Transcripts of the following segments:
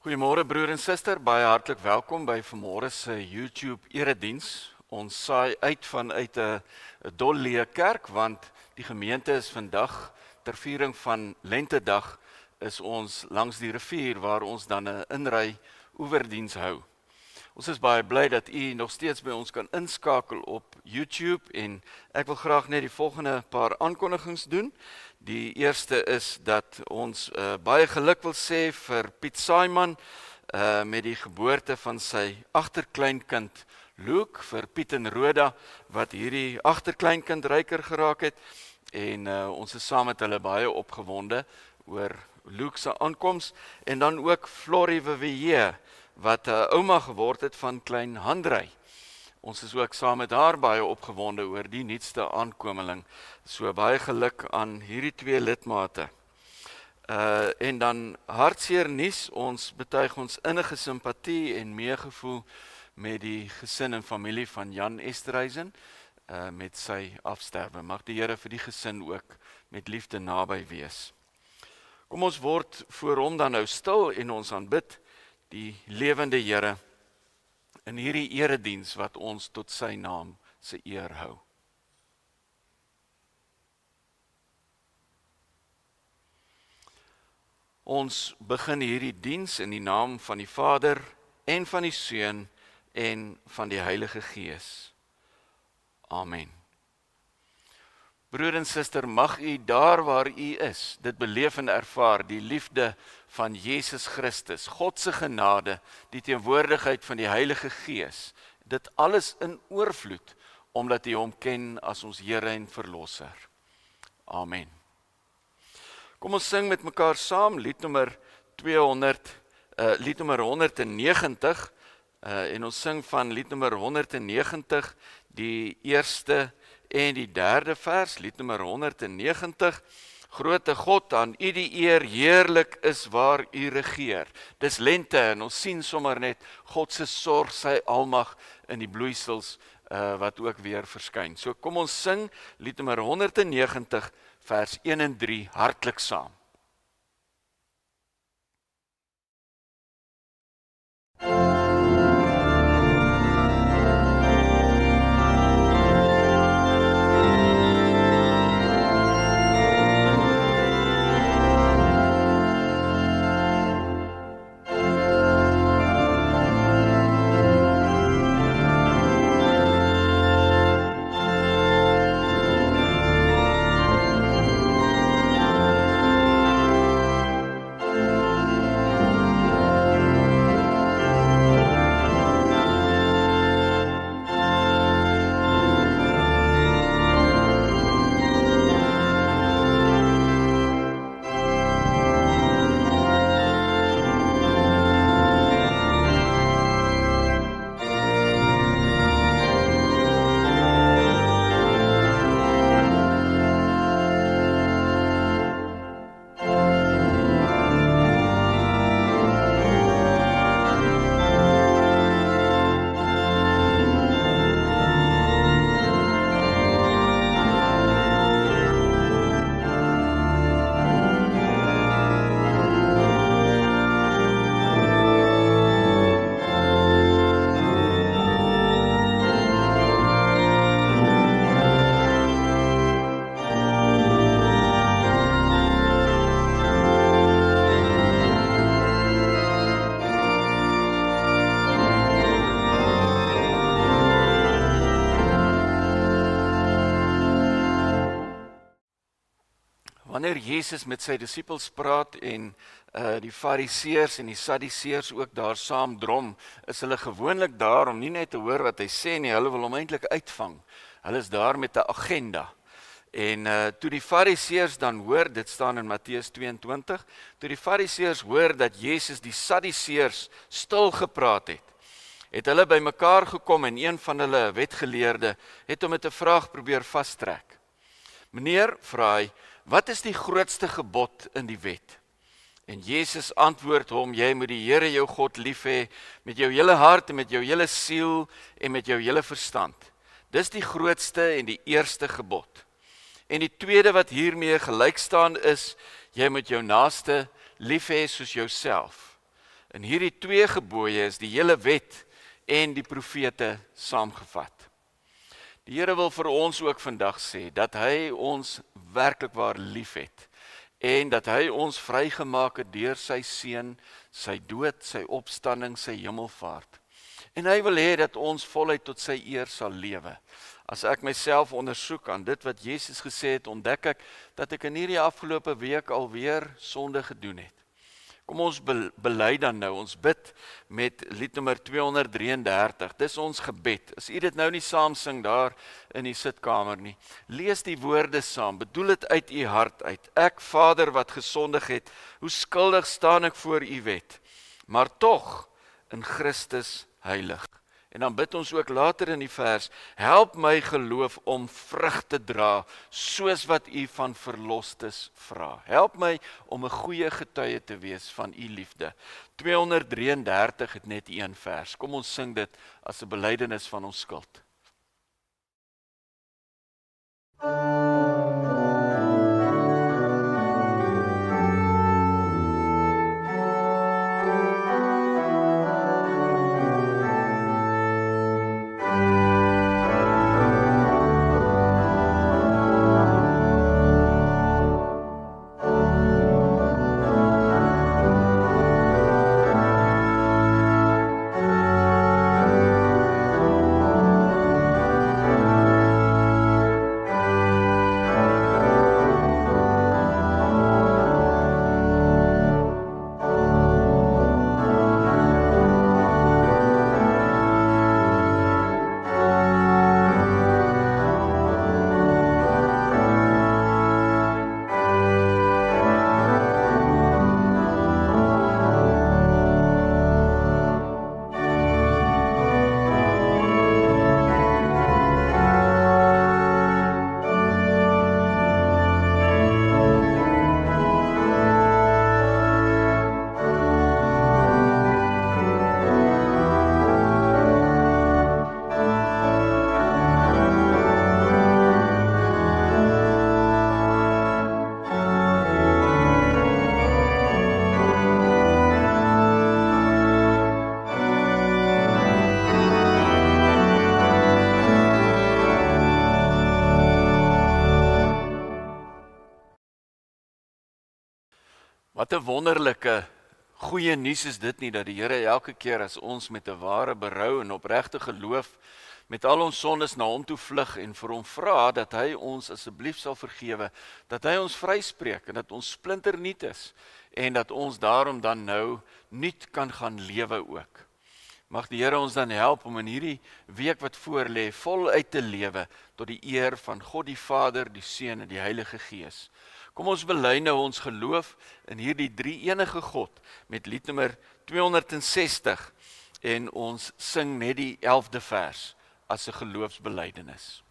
Goeiemôre broer en suster, baie hartlik welkom by vanmôre se YouTube erediens. Ons saai uit vanuit 'n dolleë kerk want die gemeente is vandag ter viering van Lentedag is ons langs die rivier waar ons dan 'n inry oeverdiens hou. Ons is baie bly dat u nog steeds by ons kan inskakel op YouTube en ek wil graag net die volgende paar aankondigings doen. Die eerste is dat ons baie geluk wil sê vir Piet Saaiman met die geboorte van sy agterkleinkind Luke, vir Piet en Roda wat hierdie agterkleinkind ryker geraak het en ons is saam met hulle baie opgewonde oor Luke se aankoms en dan ook Florie Vivier wat 'n ouma geword het van klein Handrey. Ons is ook saam met haar baie opgewonde oor die nuutste aankomeling. So baie geluk aan hierdie twee lidmate. En dan hartseer nuus, ons betuig ons innige simpatie en meegevoel met die gesin en familie van Jan Esterhuizen met sy afsterwe. Mag die Here vir die gesin ook met liefde naby wees. Kom ons word voor hom dan nou stil en ons aanbid die lewende Here in hierdie erediens wat ons tot sy naam se eer hou. Ons begin hierdie diens in die naam van die Vader en van die Seun en van die Heilige Gees. Amen. Broer en suster, mag u daar waar u is, dit beleef en ervaar, die liefde van Jesus Christus, God se genade, die teenwoordigheid van die Heilige Gees, dit alles in oorvloed, omdat u hom ken as ons Here en Verlosser. Amen. Kom ons sing met mekaar saam, lied nummer 190, en ons sing van lied nummer 190, die eerste en die derde vers, lied nummer 190, Grote God, aan u die eer, heerlik is waar u regeer. Dis lente en ons sien sommer net God se sorg, sy almag in die bloeisels wat ook weer verskyn. So kom ons sing lied nummer 190 vers 1 en 3 hartlik saam. Wanneer Jesus met sy disippels praat en die fariseërs en die sadduseërs ook daar saam drom, is hulle gewoonlik daar om nie net te hoor wat hy sê nie, hulle wil hom eintlik uitvang. Hulle is daar met 'n agenda. En toe die fariseërs dan hoor, dit staan in Matteus 22, toe die fariseërs hoor dat Jesus die sadduseërs stil gepraat het hulle by mekaar gekom en een van hulle, wetgeleerde, het hom met 'n vraag probeer vastrek. Meneer, vra hy, wat is die grootste gebod in die wet? En Jesus antwoord hom, jy moet die Here jou God lief hê met jou hele hart en met jou hele siel en met jou hele verstand. Dis die grootste en die eerste gebod. En die tweede wat hiermee gelyk staan is, jy moet jou naaste lief hê soos jouself. In hierdie 2 gebooie is die hele wet en die profete saamgevat. Die Here wil vir ons ook vandag sê dat hy ons werklik waar liefhet en dat hy ons vrygemaak het deur sy seun, sy dood, sy opstanding, sy hemelvaart. En hy wil hê dat ons voluit tot sy eer sal lewe. As ek myself ondersoek aan dit wat Jesus gesê het, ontdek ek dat ek in hierdie afgelope week alweer sonde gedoen het. Kom ons bely dan nou, ons bid met liednommer 233, dis ons gebed. As u dit nou nie saam sing daar in die sitkamer nie, lees die woorde saam, bedoel dit uit u hart uit. Ek, Vader wat gesondig het, hoe skuldig staan ek voor u wet, maar tog in Christus heilig. En dan bid ons ook later in die vers, help my geloof om vrug te dra, soos wat u van verlostes vra. Help my om 'n goeie getuie te wees van u liefde. 233 het net 1 vers. Kom ons sing dit as 'n belydenis van ons skuld. Wat 'n wonderlike, goeie nuus is dit nie, dat die Here elke keer as ons met 'n ware berou en opregte geloof met al ons sondes na hom toe vlug en vir hom vra dat hy ons asseblief sal vergewe, dat hy ons vryspreek en dat ons splinternuut is en dat ons daarom dan nou nuut kan gaan lewe ook. Mag die Here ons dan help om in hierdie week wat voor lê voluit te lewe tot die eer van God die Vader, die Seun en die Heilige Gees. Kom ons bely nou ons geloof in hierdie drie-enige God met liednommer 260 en ons sing net die 11de vers as 'n geloofsbelydenis.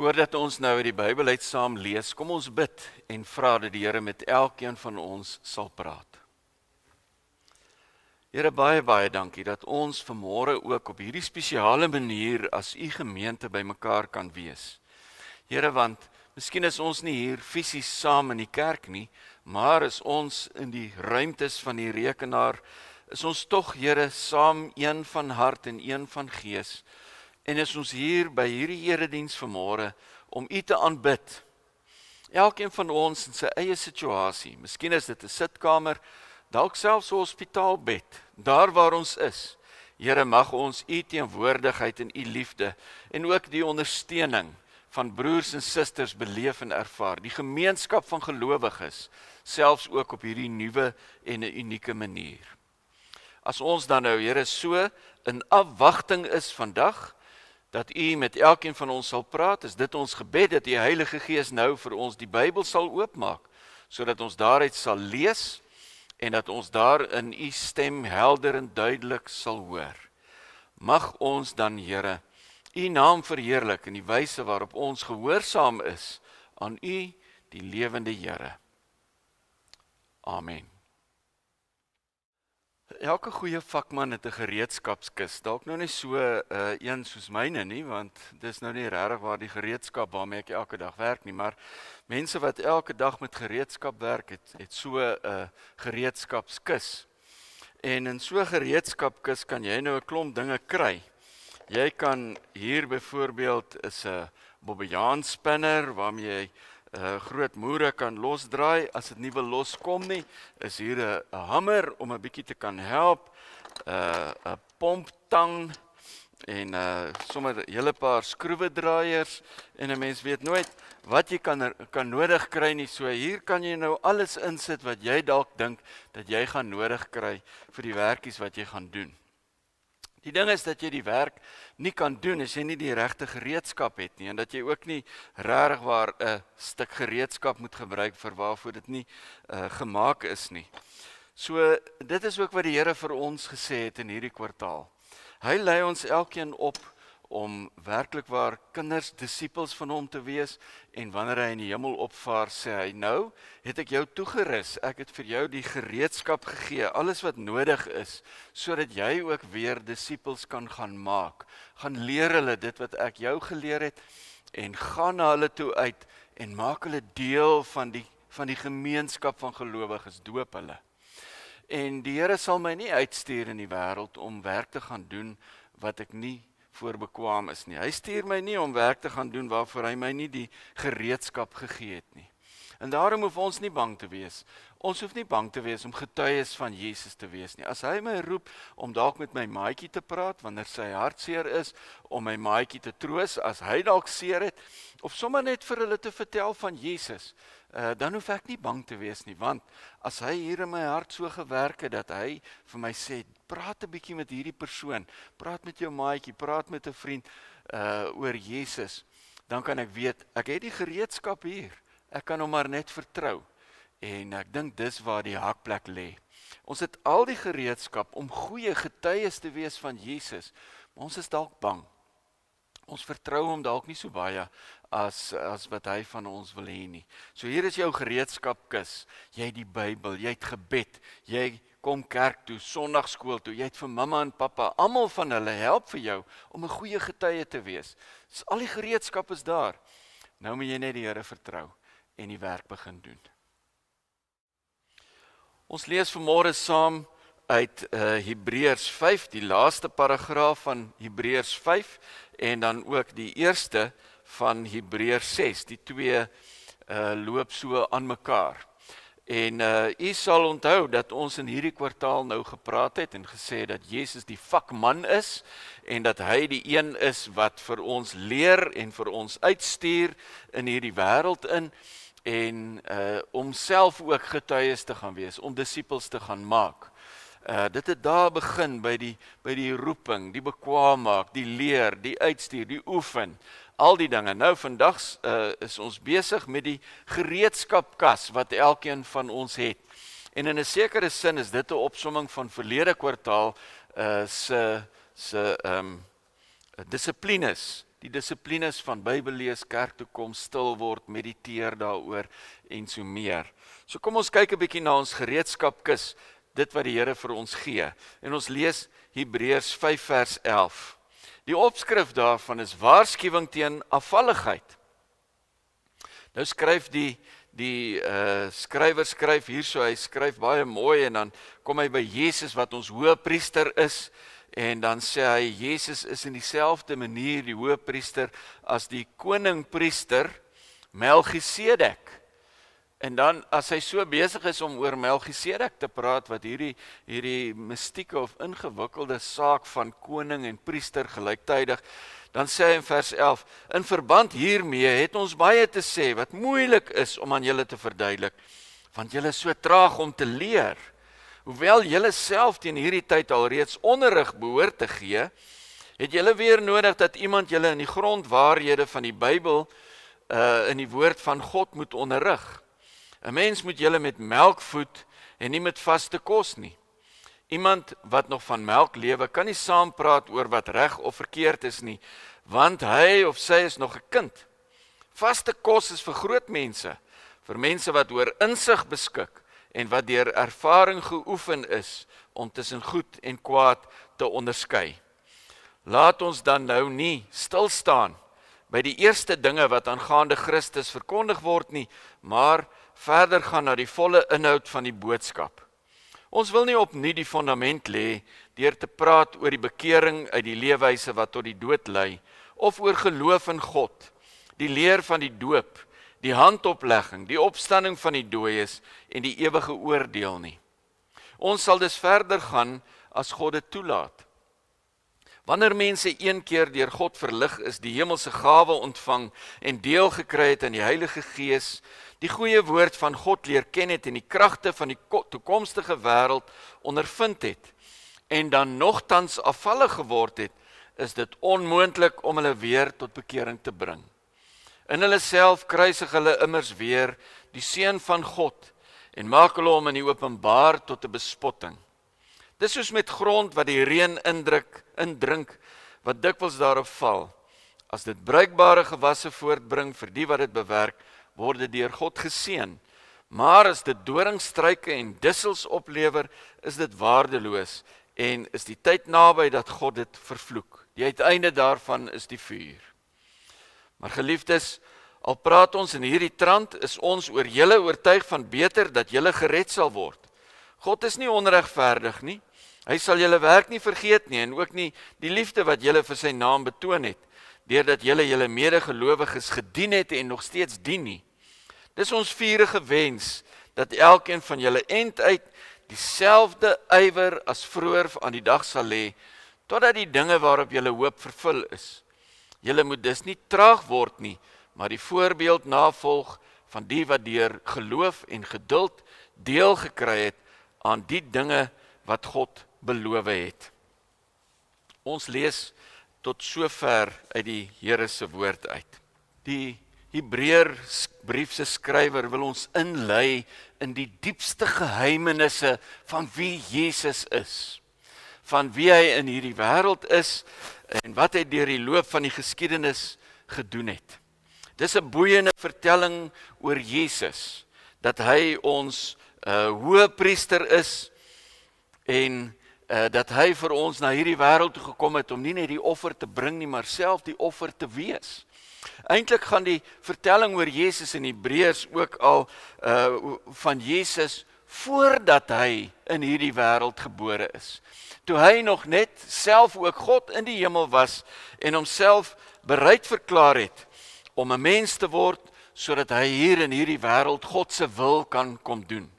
Voordat ons nou uit die Bybel uit saam lees, kom ons bid en vra dat die Here met elkeen van ons sal praat. Here, baie dankie dat ons vanmôre ook op hierdie spesiale manier as u gemeente bymekaar kan wees. Here, want miskien is ons nie hier fisies saam in die kerk nie, maar is ons in die ruimtes van die rekenaar, is ons tog, Here, saam een van hart en een van gees. En is ons hier by hierdie erediens vanmôre om U te aanbid. Elkeen van ons in sy eie situasie. Miskien is dit 'n sitkamer, dalk selfs 'n hospitaalbed, daar waar ons is. Here, mag ons U teenwoordigheid en U liefde en ook die ondersteuning van broers en susters beleef en ervaar. Die gemeenskap van gelowiges, selfs ook op hierdie nuwe en 'n unieke manier. As ons dan nou, Here, so in afwagting is vandag, dat U met elkeen van ons sal praat, is dit ons gebed dat die Heilige Gees nou vir ons die Bybel sal oopmaak, sodat ons daaruit sal lees en dat ons daarin U stem helder en duidelik sal hoor. Mag ons dan, Here, U naam verheerlik in die wyse waarop ons gehoorsaam is aan U, die lewende Here. Amen. Elke goeie vakman het 'n gereedskapskis, dalk nou nie so een soos myne nie, want dis nou nie regtig waar die gereedskap waarmee ek elke dag werk nie, maar mense wat elke dag met gereedskap werk, het so 'n gereedskapskis. En in so 'n gereedskapkis kan jy nou 'n klomp dinge kry. Jy kan hier byvoorbeeld is 'n bobbejaan-spinner waarmee jy groot moere kan losdraai. As dit nie wil loskom nie, is hier 'n hamer om 'n bietjie te kan help, 'n pomptang en sommer 'n hele paar skroewedraaiers, en 'n mens weet nooit wat jy kan nodig kry nie. So hier kan jy nou alles insit wat jy dalk dink dat jy gaan nodig kry vir die werkies wat jy gaan doen. Die ding is dat jy die werk nie kan doen as jy nie die regte gereedskap het nie, en dat jy ook nie regtig waar 'n stuk gereedskap moet gebruik vir waarvoor dit nie gemaak is nie. So dit is ook wat die Here vir ons gesê het in hierdie kwartaal. Hy lei ons elkeen op om werklik waar kinders, disippels van hom te wees, en wanneer hy in die hemel opvaar, sê hy, nou het ek jou toegerus, ek het vir jou die gereedskap gegee, alles wat nodig is, sodat jy ook weer disippels kan gaan maak. Gaan leer hulle dit wat ek jou geleer het, en gaan na hulle toe uit, en maak hulle deel van die gemeenskap van gelowiges, doop hulle. En die Here sal my nie uitstuur in die wêreld om werk te gaan doen wat ek nie voorbekwaam is nie. Hy stuur my nie om werk te gaan doen waarvoor hy my nie die gereedskap gegee het nie. En daarom hoef ons nie bang te wees. Ons hoef nie bang te wees om getuies van Jesus te wees nie. As hy my roep om dalk met my maatjie te praat wanneer sy hartseer is, om my maatjie te troos as hy dalk seer het, of sommer net vir hulle te vertel van Jesus, dan hoef ek nie bang te wees nie, want as hy hier in my hart so gewerk het, dat hy vir my sê, praat 'n bietjie met hierdie persoon, praat met jou maatjie, praat met 'n vriend oor Jesus, dan kan ek weet, ek het die gereedskap hier, ek kan hom maar net vertrou, en ek dink dis waar die hakplek lê. Ons het al die gereedskap om goeie getuies te wees van Jesus, maar ons is dalk bang. Ons vertrou hom dalk nie so baie as wat hy van ons wil hê nie. So hier is jou gereedskapkis. Jy het die Bybel, jy het gebed, jy kom kerk toe, Sondagskool toe, jy het vir mamma en pappa, almal van hulle help vir jou om 'n goeie getuie te wees. So al die gereedskap is daar. Nou moet jy net die Here vertrou en die werk begin doen. Ons lees vanmôre saam uit Hebreërs 5, die laaste paragraaf van Hebreërs 5, en dan ook die eerste van Hebreërs 6, die twee loop so aan mekaar. En u sal onthou dat ons in hierdie kwartaal nou gepraat het en gesê dat Jesus die vakman is, en dat hy die een is wat vir ons leer en vir ons uitstuur in hierdie wêreld in, en om self ook getuies te gaan wees, om disippels te gaan maak. Dit het daar begin by die roeping, die bekwaam maak, die leer, die uitstuur, die oefen, al die dinge. Nou vandag is ons besig met die gereedskapkas wat elkeen van ons het. En in 'n sekere sin is dit 'n opsomming van verlede kwartaal se dissiplines. Die dissiplines van Bybel lees, kerk toe kom, stil word, mediteer daaroor en so meer. So kom ons kyk 'n bietjie na ons gereedskapkis, dit wat die Here vir ons gee. En ons lees Hebreërs 5 vers 11. Die opskrif daarvan is waarskuwing teen afvalligheid. Nou skryf die skrywer skryf hierso, hy skryf baie mooi, en dan kom hy by Jesus wat ons hoëpriester is, En dan sê hy, Jesus is in dieselfde manier die hoëpriester as die koningpriester Melchisedek. En dan, as hy so besig is om oor Melchisedek te praat, wat hierdie mystieke of ingewikkelde saak van koning en priester gelyktydig, dan sê hy in vers 11, in verband hiermee het ons baie te sê, wat moeilik is om aan julle te verduidelik, want julle is so traag om te leer. Hoewel julle self teen hierdie tyd al reeds onderrig behoort te gee, het julle weer nodig dat iemand julle in die grondwaarhede van die Bybel, in die woord van God moet onderrig. 'n Mens moet julle met melk voed en nie met vaste kos nie. Iemand wat nog van melk lewe, kan nie saampraat oor wat reg of verkeerd is nie, want hy of sy is nog 'n kind. Vaste kos is vir groot mense, vir mense wat oor insig beskik en wat deur ervaring geoefen is om tussen goed en kwaad te onderskei. Laat ons dan nou nie stil staan by die eerste dinge wat aangaande Christus verkondig word nie, maar verder gaan na die volle inhoud van die boodskap. Ons wil nie opnuut die fundament lê deur te praat oor die bekering uit die leefwyse wat tot die dood lei, of oor geloof in God, die leer van die doop, die handoplegging, die opstanding van die dooies en die ewige oordeel nie. Ons sal dus verder gaan as God dit toelaat. Wanneer mense een keer deur God verlig is, die hemelse gawe ontvang en deel gekry het aan die Heilige Gees, die goeie woord van God leer ken het en die kragte van die toekomstige wêreld ondervind het, en dan nogtans afvallig geword het, is dit onmoontlik om hulle weer tot bekering te bring. In hulle self kruisig hulle immers weer die Seun van God en maak hulle hom in die openbaar tot 'n bespotting. Dis soos met grond wat die reën indrink, wat dikwels daarop val. As dit bruikbare gewasse voortbring vir die wat dit bewerk, word dit deur God geseën. Maar as dit doringstruike en dussels oplewer, is dit waardeloos en is die tyd naby dat God dit vervloek. Die uiteinde daarvan is die vuur. Maar geliefdes, al praat ons in hierdie trant, is ons oor julle oortuig van beter dat julle gered sal word. God is nie onregverdig nie. Hy sal julle werk nie vergeet nie en ook nie die liefde wat julle vir sy naam betoon het, deurdat julle medegelowiges gedien het en nog steeds dien nie. Dis ons vurige wens dat elkeen van julle end uit dieselfde ywer as vroeër aan die dag sal hê, totdat die dinge waarop julle hoop vervul is. Julle moet dus nie traag word nie, maar die voorbeeld navolg van die wat deur geloof en geduld deel gekry het aan die dinge wat God beloof het. Ons lees tot sover uit die Here se woord uit. Die Hebreërbrief se skrywer wil ons inlei in die diepste geheimenisse van wie Jesus is, van wie hy in hierdie wêreld is en wat hy deur die loop van die geskiedenis gedoen het. Dis 'n boeiende vertelling oor Jesus, dat hy ons hoëpriester is en dat hy vir ons na hierdie wêreld toe gekom het om nie net die offer te bring nie, maar self die offer te wees. Eintlik gaan die vertelling oor Jesus in Hebreërs ook al van Jesus voordat hy in hierdie wêreld gebore is. Toe hy nog net self ook God in die hemel was en homself bereid verklaar het om 'n mens te word sodat hy hier in hierdie wêreld God se wil kan kom doen.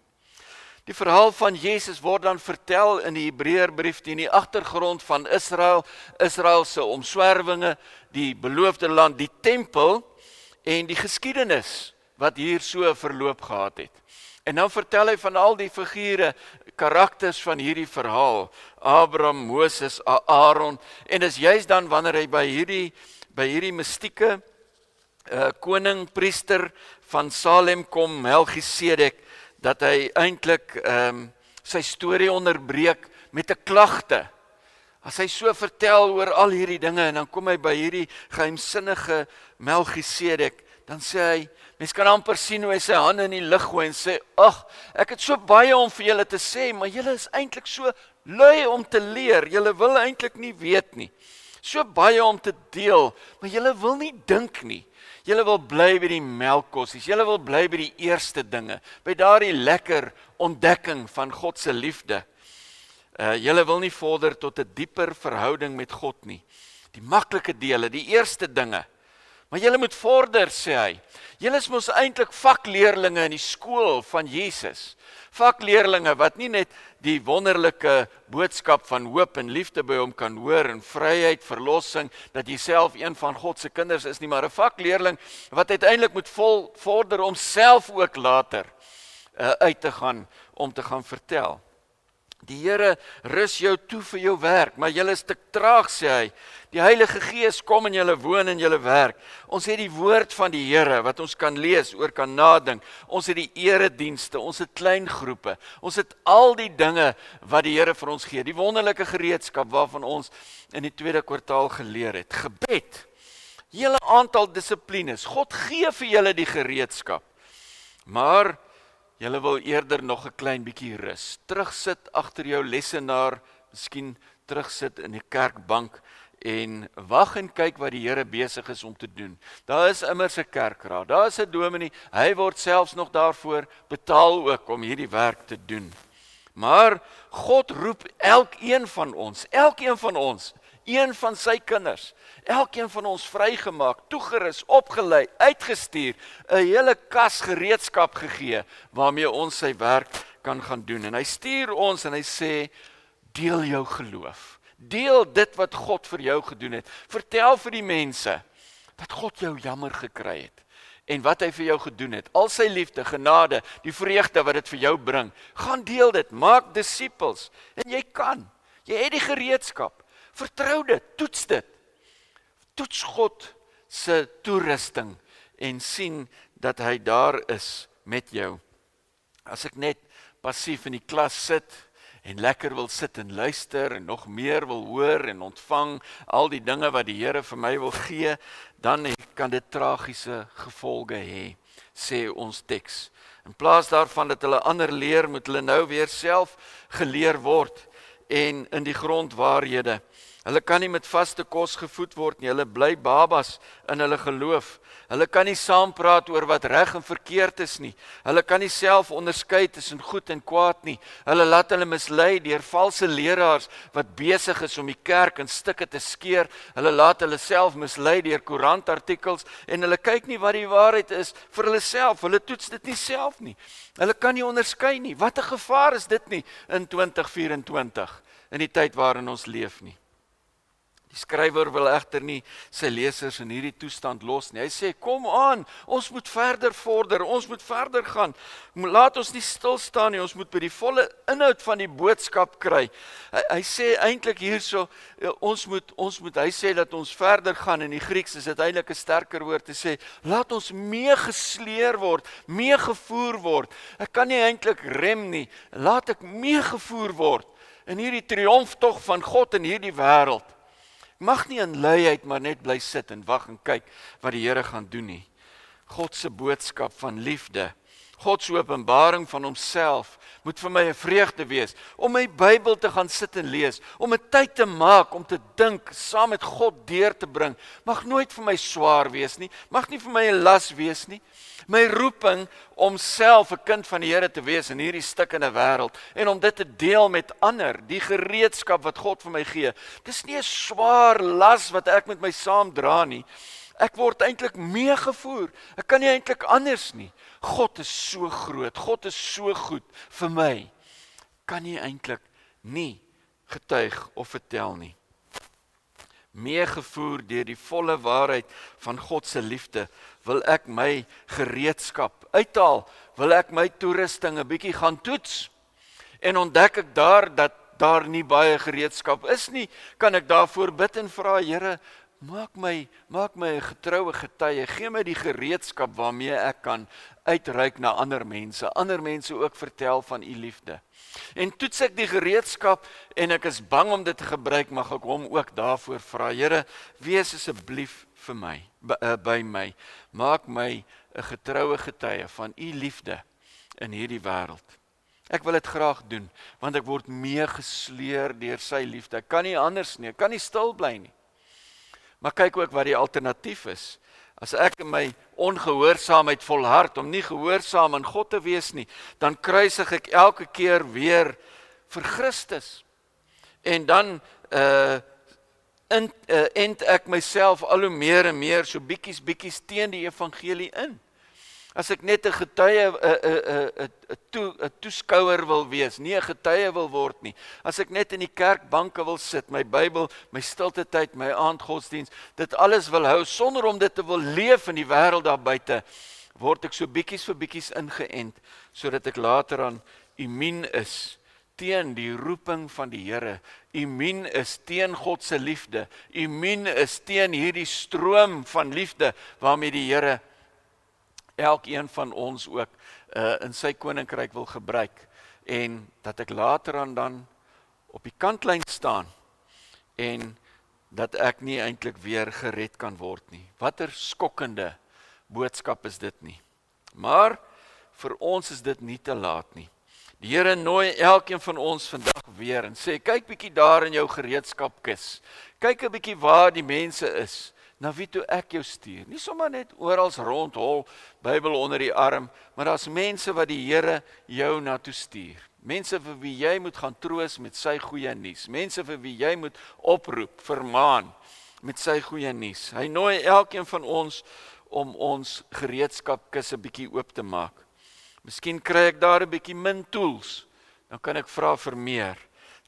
Die verhaal van Jesus word dan vertel in die Hebreërbrief in die agtergrond van Israel se omswerwinge, die beloofde land, die tempel en die geskiedenis wat hier so verloop gehad het. En dan vertel hy van al die figure, karakters van hierdie verhaal, Abraham, Moses, Aaron, en dis juist dan wanneer hy by hierdie mystieke koning, priester van Salem kom, Melchisedek, dat hy eintlik sy storie onderbreek met 'n klagte. As hy so vertel oor al hierdie dinge en dan kom hy by hierdie geheimsinnige Melchisedek, dan sê hy, mens kan amper sien hoe hy sy hande in die lug gooi en sê, ag, ek het so baie om vir julle te sê, maar julle is eintlik so lui om te leer, julle wil eintlik nie weet nie. So baie om te deel, maar julle wil nie dink nie. Julle wil bly by die melkkossies, julle wil bly by die eerste dinge, by daardie lekker ontdekking van God se liefde. Julle wil nie vorder tot 'n dieper verhouding met God nie. Die maklike dele, die eerste dinge. Maar julle moet vorder, sê hy. Julle is mos eintlik vakleerlinge in die skool van Jesus. Vakleerlinge wat nie net die wonderlike boodskap van hoop en liefde by hom kan hoor en vryheid, verlossing, dat jy self een van God se kinders is nie, maar 'n vakleerling wat uiteindelik moet vorder om self ook later uit te gaan, om te gaan vertel. Die Here rus jou toe vir jou werk, maar julle is te traag, sê hy. Die Heilige Gees kom in julle woon en julle werk. Ons het die woord van die Here wat ons kan lees, oor kan nadink. Ons het die eredienste, ons het klein groepe. Ons het al die dinge wat die Here vir ons gee. Die wonderlike gereedskap waarvan ons in die tweede kwartaal geleer het. Gebed. Hele aantal dissiplines. God gee vir julle die gereedskap. Maar julle wil eerder nog 'n klein bietjie rus. Terugsit agter jou lesenaar, miskien terugsit in die kerkbank en wag en kyk wat die Here besig is om te doen. Daar is immers 'n kerkraad, daar is 'n dominee, hy word selfs nog daarvoor betaal ook om hierdie werk te doen. Maar God roep elkeen van ons, een van sy kinders, elkeen van ons vrygemaak, toegerus, opgelei, uitgestuur, 'n hele kas gereedskap gegee, waarmee ons sy werk kan gaan doen. En hy stuur ons en hy sê, deel jou geloof. Deel dit wat God vir jou gedoen het. Vertel vir die mense, dat God jou jammer gekry het. En wat hy vir jou gedoen het. Al sy liefde, genade, die vreugde wat dit vir jou bring. Gaan deel dit, maak disippels. En jy kan, jy het die gereedskap. Vertrou dit, toets dit. Toets God se toerusting en sien dat hy daar is met jou. As ek net passief in die klas sit en lekker wil sit en luister en nog meer wil hoor en ontvang al die dinge wat die Here vir my wil gee, dan kan dit tragiese gevolge hê, sê ons teks. In plaas daarvan dat hulle ander leer, moet hulle nou weer self geleer word en in die grondwaarhede. Hulle kan nie met vaste kos gevoed word nie, hulle bly babas in hulle geloof. Hulle kan nie saampraat oor wat reg en verkeerd is nie. Hulle kan nie self onderskei tussen goed en kwaad nie. Hulle laat hulle mislei deur valse leraars wat besig is om die kerk in stukke te skeer. Hulle laat hulle self mislei deur koerantartikels en hulle kyk nie wat die waarheid is vir hulle self. Hulle toets dit nie self nie. Hulle kan nie onderskei nie. Wat 'n gevaar is dit nie in 2024, in die tyd waarin ons leef nie. Die skrywer wil egter nie sy lesers in hierdie toestand los nie. Hy sê, kom aan, ons moet verder vorder, ons moet verder gaan. Laat ons nie stil staan nie, ons moet by die volle inhoud van die boodskap kry. Hy sê eintlik hierso, hy sê dat ons verder gaan, in die Grieks is dit eintlik 'n sterker woord te sê, laat ons meegesleer word, meegevoer word. Ek kan nie eintlik rem nie, laat ek meegevoer word in hierdie triomftog van God in hierdie wêreld. Mag nie in luiheid maar net bly sit en wag en kyk wat die Here gaan doen nie. God se boodskap van liefde, God se openbaring van homself moet vir my 'n vreugde wees om my Bybel te gaan sit en lees, om 'n tyd te maak om te dink, saam met God deur te bring. Mag nooit vir my swaar wees nie, mag nie vir my 'n las wees nie. My roeping om self 'n kind van die Here te wees in hierdie stikkende wêreld en om dit te deel met ander, die gereedskap wat God vir my gee. Dis nie 'n swaar las wat ek met my saam dra nie. Ek word eintlik meegevoer. Ek kan nie eintlik anders nie. God is so groot, God is so goed vir my. Kan nie eintlik nie getuig of vertel nie. Meegevoer deur die volle waarheid van God se liefde, wil ek my gereedskap uithaal, wil ek my toerusting 'n bietjie gaan toets, en ontdek ek dat daar nie baie gereedskap is nie, kan ek daarvoor bid en vra, Here, maak my 'n getroue getuie, gee my die gereedskap waarmee ek kan uitreik na ander mense ook vertel van u liefde. En toets ek die gereedskap en ek is bang om dit te gebruik, mag ek hom ook daarvoor vra, Here, wees asseblief vir my, by my, maak my 'n getroue getuie van u liefde in hierdie wêreld. Ek wil dit graag doen, want ek word meegesleer deur sy liefde. Ek kan nie anders nie, ek kan nie stil bly nie. Maar kyk ook wat die alternatief is. As ek in my ongehoorsaamheid volhard om nie gehoorsaam aan God te wees nie, dan kruisig ek elke keer weer vir Christus. En dan end ek myself al hoe meer en meer so bietjies teen die evangelie in. As ek net 'n getuie, 'n toeskouer wil wees, nie 'n getuie wil word nie. As ek net in die kerkbanke wil sit, my Bybel, my stilte tyd, my aandgodsdiens, dit alles wil hou sonder om dit te wil leef in die wêreld daar buite, word ek so bietjies vir bietjies ingeënt, sodat ek later aan immuun is teen die roeping van die Here, immuun is teen God se liefde, immuun is teen hierdie stroom van liefde waarmee die Here elkeen van ons ook in sy koninkryk wil gebruik, en dat ek later aan dan op die kantlyn staan en dat ek nie eintlik weer gered kan word nie. Watter skokkende boodskap is dit nie. Maar vir ons is dit nie te laat nie. Die Here nooi elkeen van ons vandag weer en sê, kyk bietjie daar in jou gereedskapkis. Kyk 'n bietjie waar die mense is, na wie toe ek jou stuur. Nie sommer net oral rondhol, Bybel onder die arm, maar daar's mense wat die Here jou na toe stuur. Mense vir wie jy moet gaan troos met sy goeie nuus. Mense vir wie jy moet oproep, vermaan met sy goeie nuus. Hy nooi elkeen van ons om ons gereedskapkis 'n bietjie oop te maak. Miskien kry ek daar 'n bietjie min tools, dan kan ek vra vir meer.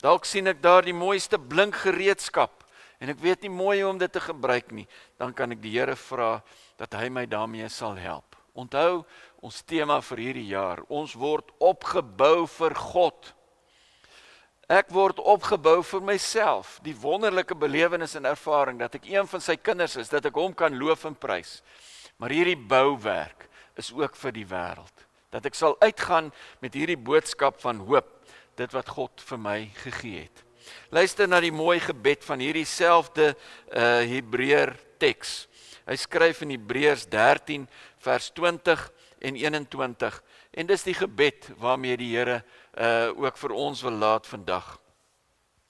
Dalk sien ek daar die mooiste blink gereedskap, en ek weet nie mooi hoe om dit te gebruik nie, dan kan ek die Here vra dat hy my daarmee sal help. Onthou ons tema vir hierdie jaar, ons word opgebou vir God. Ek word opgebou vir myself, die wonderlike belewenis en ervaring, dat ek een van sy kinders is, dat ek hom kan loof en prys. Maar hierdie bouwerk is ook vir die wêreld. Dat ek sal uitgaan met hierdie boodskap van hoop, dit wat God vir my gegee het. Luister na die mooi gebed van hierdie selfde Hebreër teks. Hy skryf in Hebreërs 13 vers 20 en 21. En dis die gebed waarmee die Here ook vir ons wil laat vandag.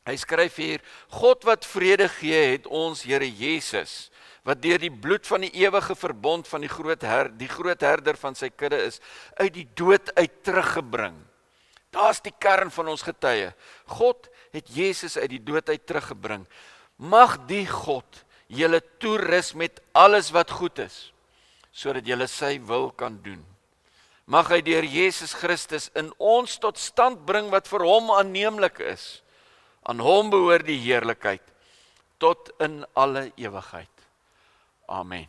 Hy skryf hier, God wat vrede gee het ons Here Jesus, wat deur die bloed van die ewige verbond van die groot herder van sy kudde is, uit die dood uit teruggebring. Daar's die kern van ons getuie. God het Jesus uit die dood uit teruggebring. Mag die God julle toerus met alles wat goed is, sodat julle sy wil kan doen. Mag hy deur Jesus Christus in ons tot stand bring wat vir hom aanneemlik is. Aan hom behoort die heerlikheid tot in alle ewigheid. Amen.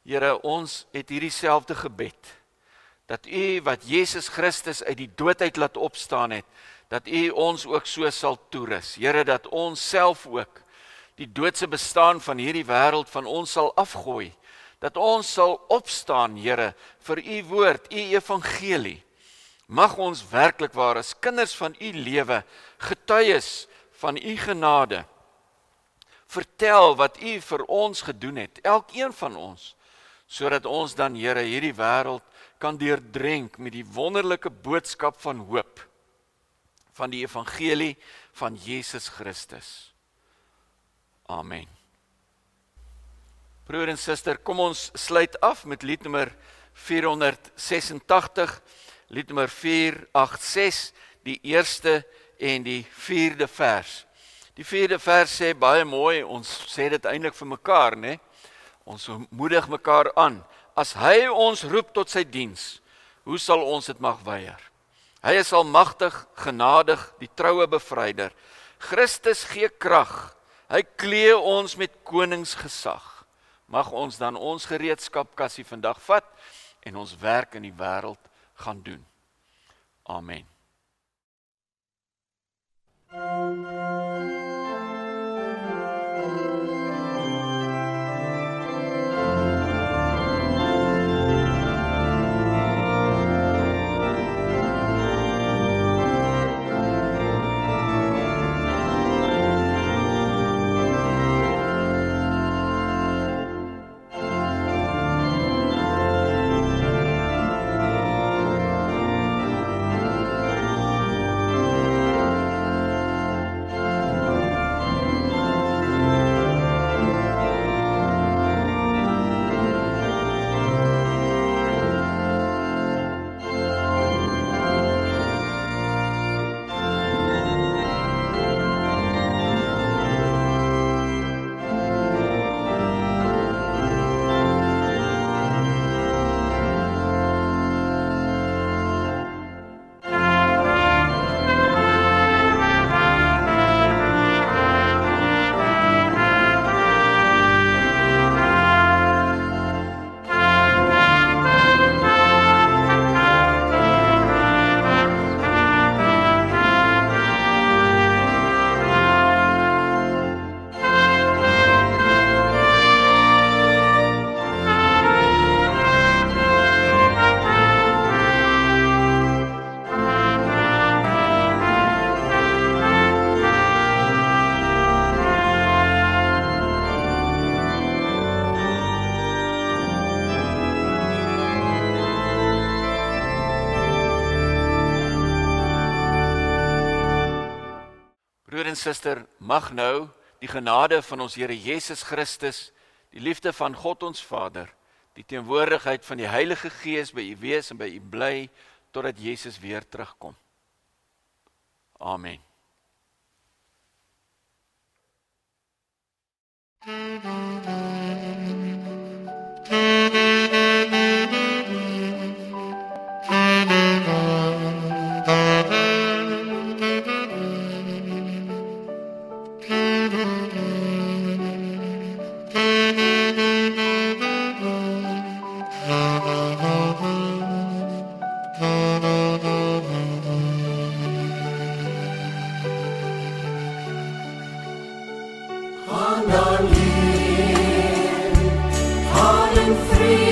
Here, ons het hierdie selfde gebed, dat U wat Jesus Christus uit die dood uit laat opstaan het, dat U ons ook so sal toerus. Here, dat ons self ook die doodse bestaan van hierdie wêreld van ons sal afgooi, dat ons sal opstaan, Here, vir U woord, U evangelie. Mag ons werklik waar as kinders van U lewe, getuies van U genade, vertel wat U vir ons gedoen het, elkeen van ons, sodat ons dan, Here, hierdie wêreld kan deurdrenk met die wonderlike boodskap van hoop, van die evangelie van Jesus Christus. Amen. Broer en suster, kom ons sluit af met liednommer 486, liednommer 486, die eerste en die vierde vers. Die vierde vers sê baie mooi, ons sê dit eintlik vir mekaar, né? Ons moedig mekaar aan. As hy ons roep tot sy diens, hoe sal ons dit mag weier? Hy is almagtig, genadig, die troue bevryder. Christus gee krag. Hy klee ons met koningsgesag. Mag ons dan ons gereedskapkassie vandag vat en ons werk in die wêreld gaan doen. Amen. en suster, mag nou die genade van ons Here Jesus Christus, die liefde van God ons Vader, die teenwoordigheid van die Heilige Gees by u wees en by u bly, totdat Jesus weer terugkom. Amen. Free.